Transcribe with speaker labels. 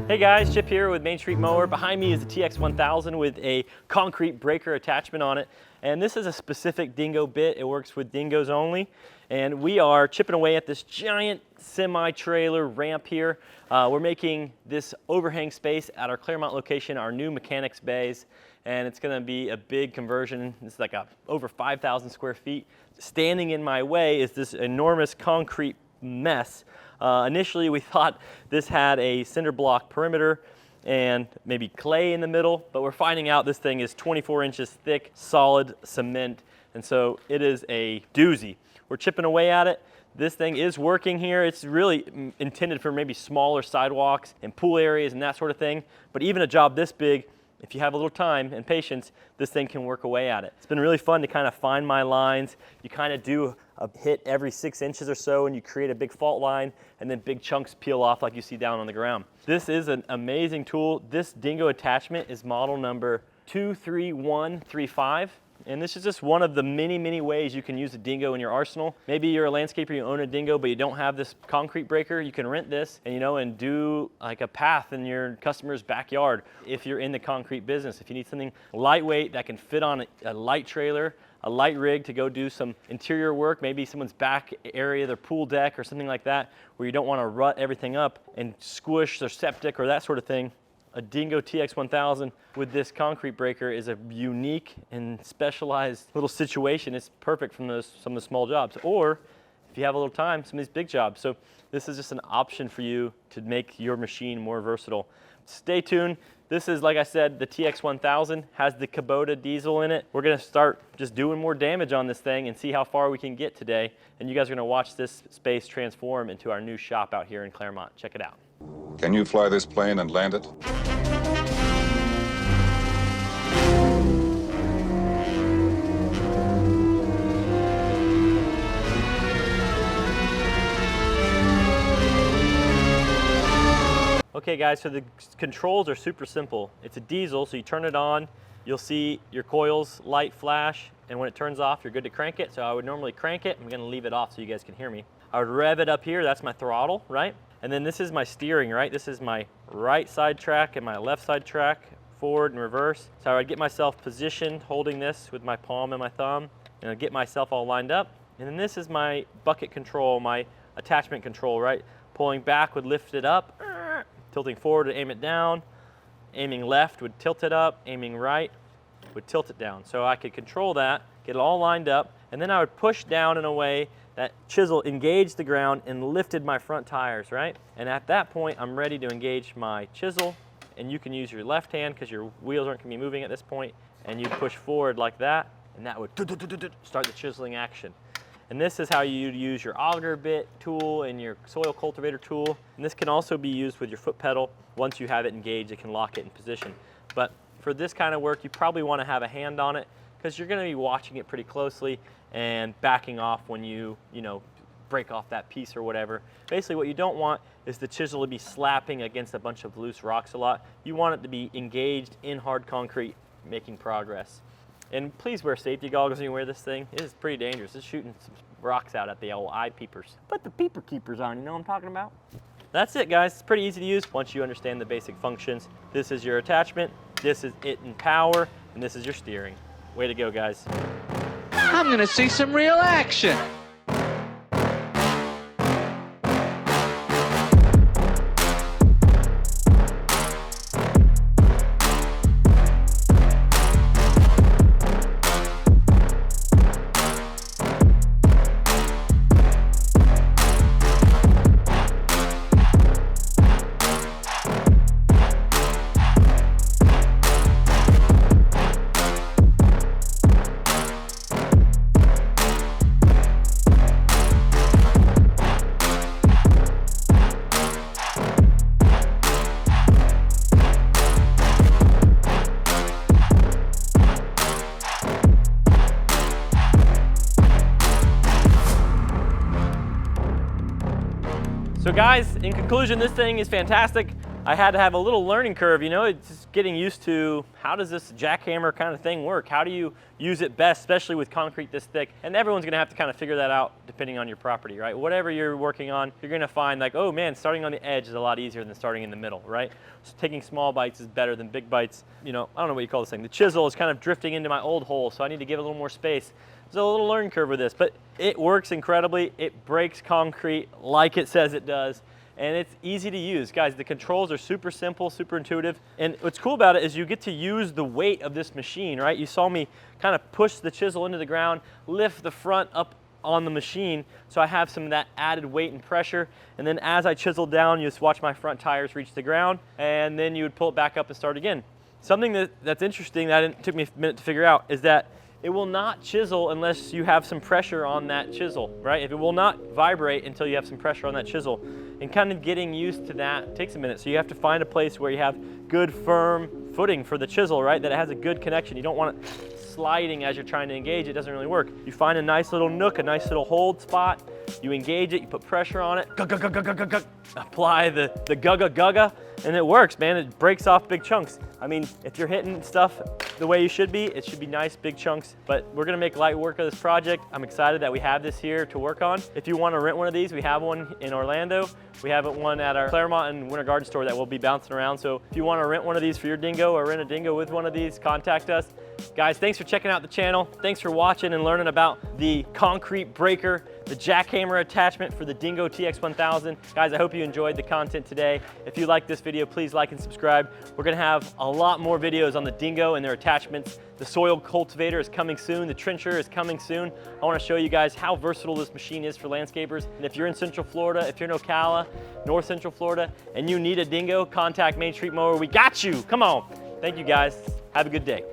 Speaker 1: Hey guys, Chip here with Main Street Mower. Behind me is the TX 1000 with a concrete breaker attachment on it. And this is a specific Dingo bit. It works with Dingos only. And we are chipping away at this giant semi-trailer ramp here. We're making this overhang space at our Claremont location, our new mechanics bays. And it's gonna be a big conversion. It's like over 5,000 square feet. Standing in my way is this enormous concrete mess. Initially we thought this had a cinder block perimeter and maybe clay in the middle, but we're finding out this thing is 24 inches thick, solid cement, and so it is a doozy. We're chipping away at it. This thing is working here. It's really intended for maybe smaller sidewalks and pool areas and that sort of thing, but even a job this big, if you have a little time and patience, this thing can work away at it. It's been really fun to kind of find my lines. You kind of do a hit every 6 inches or so and you create a big fault line and then big chunks peel off like you see down on the ground. This is an amazing tool. This Dingo attachment is model number 23135. And this is just one of the many ways you can use a Dingo in your arsenal. Maybe you're a landscaper, you own a Dingo, but you don't have this concrete breaker. You can rent this and, and do like a path in your customer's backyard. If you're in the concrete business, if you need something lightweight that can fit on a light trailer, a light rig to go do some interior work, maybe someone's back area, their pool deck or something like that, where you don't want to rut everything up and squish their septic or that sort of thing. A Dingo TX 1000 with this concrete breaker is a unique and specialized little situation. It's perfect from some of the small jobs, or if you have a little time, some of these big jobs. So this is just an option for you to make your machine more versatile. Stay tuned. This is, like I said, the TX 1000 has the Kubota diesel in it. We're gonna start just doing more damage on this thing and see how far we can get today. And you guys are gonna watch this space transform into our new shop out here in Claremont. Check it out.
Speaker 2: Can you fly this plane and land it?
Speaker 1: Okay guys, so the controls are super simple. It's a diesel, so you turn it on, you'll see your coils light flash, and when it turns off, you're good to crank it. So I would normally crank it. I'm gonna leave it off so you guys can hear me. I would rev it up here, that's my throttle, right? And then this is my steering, right? This is my right side track and my left side track, forward and reverse. So I would get myself positioned holding this with my palm and my thumb, and I'd get myself all lined up. And then this is my bucket control, my attachment control, right? Pulling back would lift it up, tilting forward would aim it down, aiming left would tilt it up, aiming right would tilt it down. So I could control that, get it all lined up, and then I would push down in a way that chisel engaged the ground and lifted my front tires, right? And at that point, I'm ready to engage my chisel, and you can use your left hand because your wheels aren't gonna be moving at this point, and you push forward like that, and that would start the chiseling action. And this is how you use your auger bit tool and your soil cultivator tool. And this can also be used with your foot pedal. Once you have it engaged, it can lock it in position. But for this kind of work, you probably wanna have a hand on it because you're gonna be watching it pretty closely and backing off when you break off that piece or whatever. Basically what you don't want is the chisel to be slapping against a bunch of loose rocks a lot. You want it to be engaged in hard concrete, making progress. And please wear safety goggles when you wear this thing. It is pretty dangerous. It's shooting some rocks out at the old eye peepers. Put the peeper keepers on, you know what I'm talking about? That's it guys, it's pretty easy to use once you understand the basic functions. This is your attachment, this is it in power, and this is your steering. Way to go guys.
Speaker 3: I'm gonna see some real action.
Speaker 1: So guys, in conclusion, this thing is fantastic. I had to have a little learning curve, you know, it's just getting used to how does this jackhammer kind of thing work? How do you use it best, especially with concrete this thick? And everyone's gonna have to kind of figure that out depending on your property, right? Whatever you're working on, you're gonna find like, oh man, starting on the edge is a lot easier than starting in the middle, right? So taking small bites is better than big bites. You know, I don't know what you call this thing. The chisel is kind of drifting into my old hole, so I need to give it a little more space. There's a little learning curve with this, but it works incredibly. It breaks concrete like it says it does. And it's easy to use. Guys, the controls are super simple, super intuitive. And what's cool about it is you get to use the weight of this machine, right? You saw me kind of push the chisel into the ground, lift the front up on the machine, so I have some of that added weight and pressure. And then as I chisel down, you just watch my front tires reach the ground, and then you would pull it back up and start again. Something that's interesting that it took me a minute to figure out is that it will not chisel unless you have some pressure on that chisel, right? If it will not vibrate until you have some pressure on that chisel. And kind of getting used to that takes a minute. So you have to find a place where you have good firm footing for the chisel, right? That it has a good connection. You don't want it sliding as you're trying to engage. It doesn't really work. You find a nice little nook, a nice little hold spot. You engage it, you put pressure on it, apply the gugga, and it works, man. It breaks off big chunks. I mean, if you're hitting stuff the way you should be, it should be nice big chunks, but we're gonna make light work of this project. I'm excited that we have this here to work on. If you wanna rent one of these, we have one in Orlando. We have one at our Claremont and Winter Garden store that will be bouncing around. So if you wanna rent one of these for your dingo or rent a dingo with one of these, contact us. Guys, thanks for checking out the channel. Thanks for watching and learning about the concrete breaker, the jackhammer attachment for the Dingo TX 1000. Guys, I hope you enjoyed the content today. If you like this video, please like and subscribe. We're gonna have a lot more videos on the Dingo and their attachments. The soil cultivator is coming soon. The trencher is coming soon. I wanna show you guys how versatile this machine is for landscapers. And if you're in Central Florida, if you're in Ocala, North Central Florida, and you need a Dingo, contact Main Street Mower. We got you, come on. Thank you guys, have a good day.